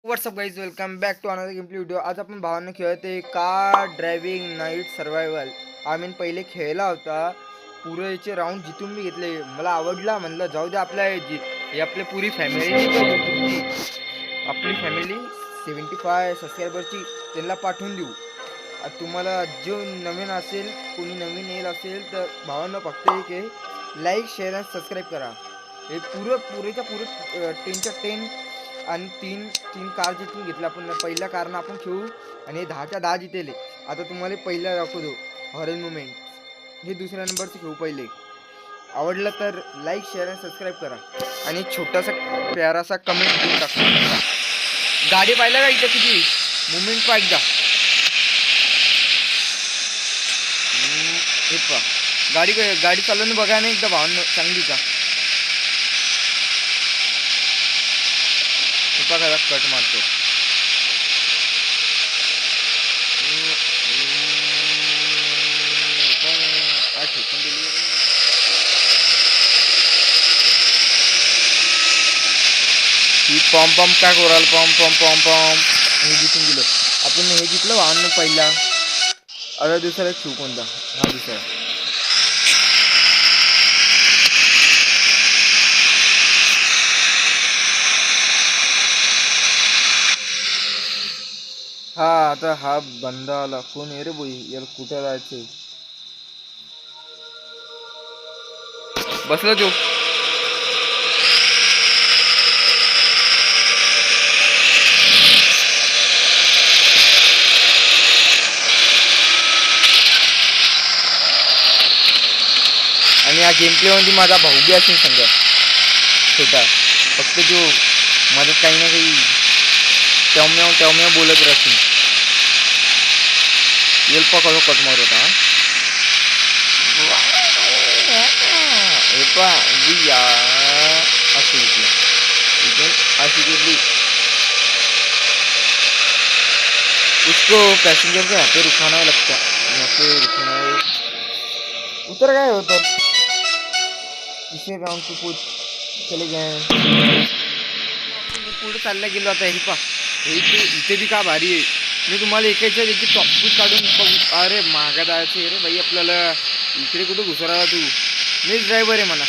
WhatsApp guys, welcome back to another game video. आज आपण भावांना खेळते कार ड्रायव्हिंग नाईट सर्वायवल. आम्ही पहिले खेळला होता. पुरे याचे राऊंड जिथून मी घेतले, मला आवडला. म्हणलं जाऊ दे, आपली पुरी फॅमिली, आपली फॅमिली 75 सबस्क्रायबरची त्यांना पाठवून देऊ. तुम्हाला जो नवीन असेल, कोणी नवीन येईल असेल तर भावांना फक्त एक आहे, लाईक शेअर आणि सबस्क्राईब करा. हे पुरेच्या 10च्या 10 आणि तीन कार जिथून घेतल्या आपण. पहिल्या कारनं आपण खेळू आणि 10च्या 10 जितेले. आता तुम्हाला पहिला दाखवतो हॉरर मुमेंट. हे दुसऱ्या नंबरचं खेळू. पहिले आवडलं तर लाईक शेअर आणि सबस्क्राईब करा आणि छोटासा प्यारासा कमेंट देऊन टाका. गाडी पाहिलं का इथं किती मुमेंट पाहिजे. हे पहा, गाडी चालवून बघा ना एकदा भावना चांगली का. बघा कट मारतो. ही पॉम काय कोराल पॉम हे जिंकून गेलो आपण. हे जिंकलं वाहन पहिला. आता दुसरा एक शिव कोणता. हा दुसरा. हा आता हा बंदा आला. कोण आहे रे बोई, याला कुठे जायचंय. बसला तो. आणि या गेम प्ले मध्ये माझा भाऊ बी असेल समजा छोटा. फक्त तो माझ्यात काही ना काही टवम्या बोलत राहतील. येल पकडो कट मार होता. हे पा अशी घेतली इथून अशी घेतली. उसको पैसेंजर के यहाँ पे रुकाना लगता. यहाँ पे रुकना है. उतर गए हो तर तीसरे राउंड पे पूछ चले गए. पुढे चालला गेलो. आता हे पा, इथे बी का भारी आहे. मी तुम्हाला एकाच्या त्याची टॉपिक काढून बघू. अरे मागा जायचं रे बाई आपल्याला. इकडे कुठं घुसराला तू. मीच ड्रायव्हर आहे म्हणा.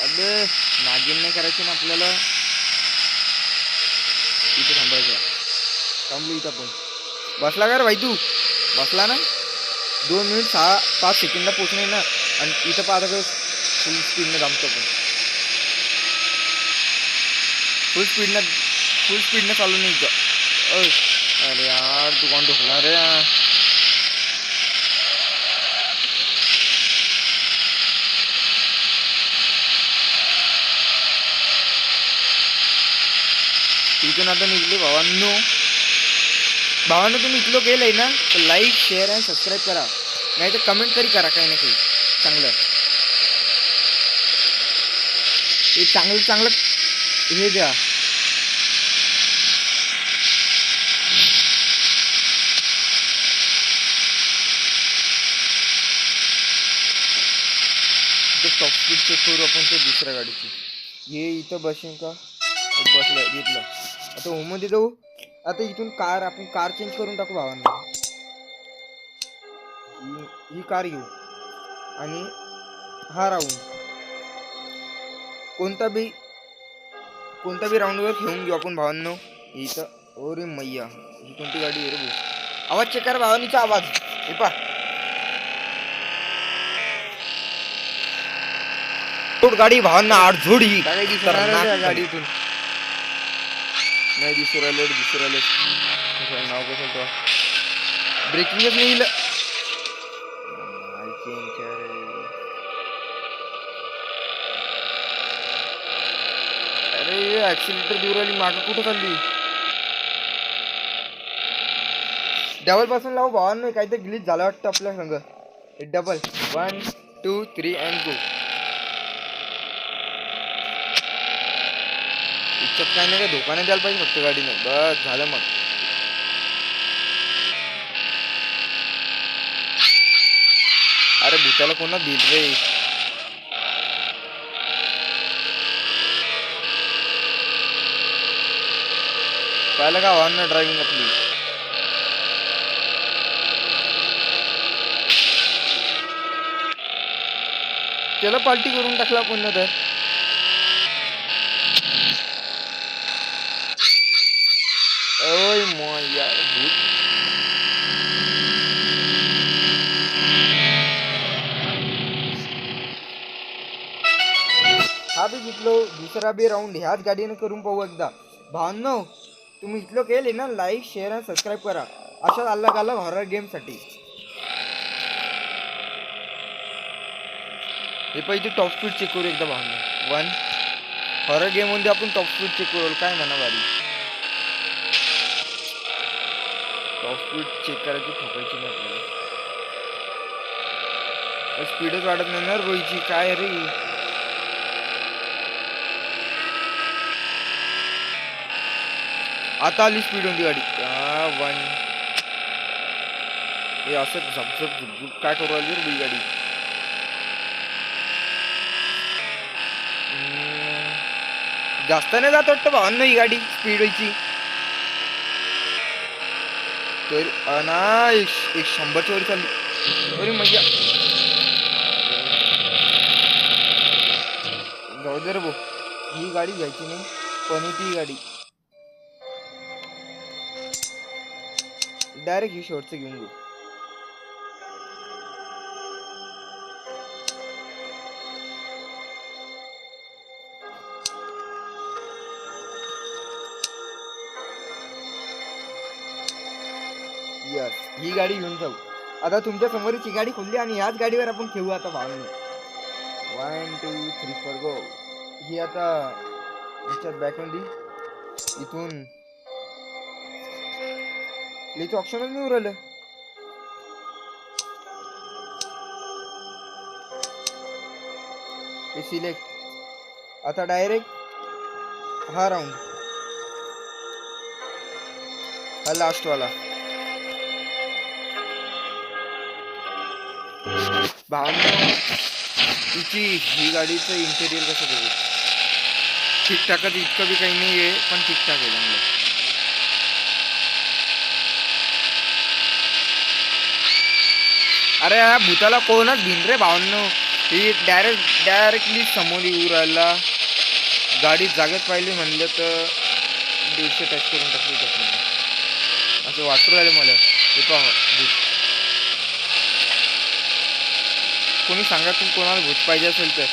अबे नागिन नाही करायची ना आपल्याला. इथे थांबायचं. थांबलो इथं आपण. बसला का रे भाई तू. बसला ना. 2 मिनिट 5 सेकंडला पोचणे ना. आणि इथं पाहता का फुल स्पीडनं थांबतो आपण. फुल स्पीडनं चालू नाही इथं. अरे यार तू कोण ढोकला रे. इथून आता निघलो भावांनो. तुम्ही इथलो गेलंय ना तर लाईक शेअर आणि सबस्क्राईब करा. नाही तर कमेंट तरी करा काही ना काही चांगलं. हे चांगलं हे द्या. टॉप स्पीड चेक करू आपण ते दुसऱ्या गाडीची. हे इथं बसेन का. बसलं घेतलं. आता होममध्ये जाऊ. आता इथून आपण कार चेंज करून टाकू भावांना. ही कार घेऊ आणि हा राऊंड कोणता बी राऊंडवर घेऊन घेऊ आपण भावांनो. इथं ओरे मैया ही कोणती गाडी आहे रे भाऊ. आवाज चेक करा भावांनीचा आवाज. हे पा गाडी भावांना आडझोडी गाडीतून नाही दिसू राहिलं. नाव कसं ब्रेकिंगच नाही. अरे ऍक्सिलेटर दूर आली. मागं कुठं चालली. डबल पासून लावू भावांनो. काहीतरी ग्लिच झालं वाटतं आपल्या संग. Double 1 2 3 and go. इच्छात काही नाही का धोका नाही द्यायला पाहिजे फक्त गाडीने. बस झालं मग. अरे भूताला कोणा दिल रे. पाहिलं का भावांना ड्रायव्हिंग आपली. त्याला पार्टी करून टाकला पुन्हा तर. ओय मग यार भूत. हा बी जिंकलो. दुसरा बी राऊंड ह्याच गाडीने करून पाहू एकदा. भावांनो तुम्ही इथलं केले ना, लाईक शेअर आणि सबस्क्राईब करा अशाच अलग अलग हॉरर गेमसाठी. हे पहिले टॉप स्पीड चेक करू एकदा भावांनो. 1 हॉरर गेम मध्ये आपण टॉप स्पीड चेक करू. काय म्हणा बारी, टॉप स्पीड चेक करायची, ठोकायची नाही आपल्याला. स्पीडच वाढत नाही ना रोईची. काय रे आता आली स्पीड होती गाडी. 1 हे असं झपझप झुपझुप काय करू राहिली रे गाडी. जास्त नाही जात वाटतं भावांनो ही गाडी स्पीड व्हायची. ना 100च्या वर चालली. अरे मजा जाऊ दे रे भाऊ, ही गाडी घ्यायची नाही पण ती गाडी डायरेक्ट ही शेवटचं घेऊन घेऊ. यस ही गाडी घेऊन जाऊ. आता तुमच्या समोरची गाडी खोलली आणि याच गाडीवर आपण खेळू आता भावांनो. 1 2 3 4 गो. ही आता याच्यात बॅकमध्ये इथून प्लेचं ऑप्शनच नाही उरलं. हे सिलेक्ट. आता डायरेक्ट हा राऊंड, हा लास्ट वाला. भावांनो ही गाडीचं इंटेरियर कसं बघू. ठीकठाकच, इतकं बी काही नाही आहे पण ठीकठाक आहे चांगलं. अरे या भूताला कोणच भिन रे भावांनो. ही डायरेक्टली समोर येऊ राहिला. गाडी जागेत पाहिली म्हणलं तर 150 टच करून टाकली त्यातनं. असं वाटू राहिलं मला. हे पहा भूत. कोणी सांगा तुम्ही कोणाला भूत पाहिजे असेल तर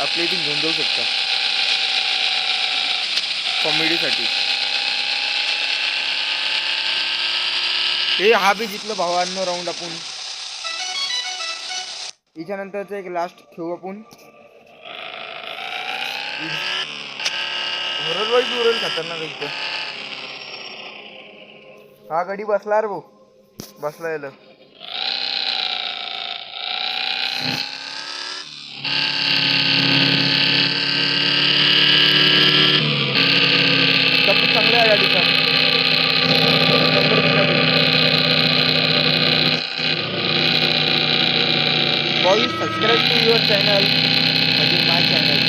आपल्या इथून घेऊन जाऊ शकता कॉमेडीसाठी. हे हा बी जिंकलो भावांनो राऊंड आपण. याच्यानंतरचं एक लास्ट खेळू आपण. हॉरर वाईज उरेल खतरनाक इथं. हा गाडी बसला रे भाऊ, बसला याला. खूप चांगला आहे गाडीचा. Boys subscribe to your channel, म्हणजे माय चॅनल.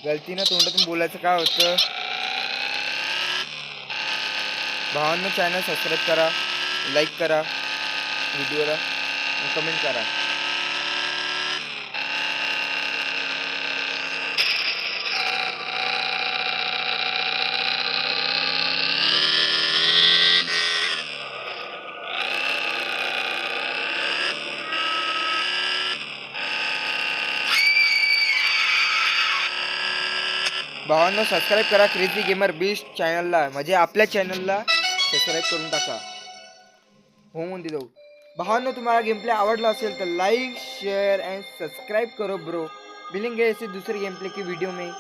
गलतीनं तोंडातून बोलायचं काय होतं. भावांनो चॅनल सबस्क्राईब करा, लाईक करा व्हिडिओला, कमेंट करा. भावांनो सबस्क्राईब करा क्रेझी गेमर बेस्ट चॅनलला, म्हणजे आपल्या चॅनलला सबस्क्राईब करून टाका. हो म्हणते जाऊ. भावांनो तुम्हाला गेम प्ले आवडला असेल तर लाइक शेयर एंड सब्सक्राइब करो ब्रो. मिलेंगे ऐसे दूसरे गेम प्ले की वीडियो में.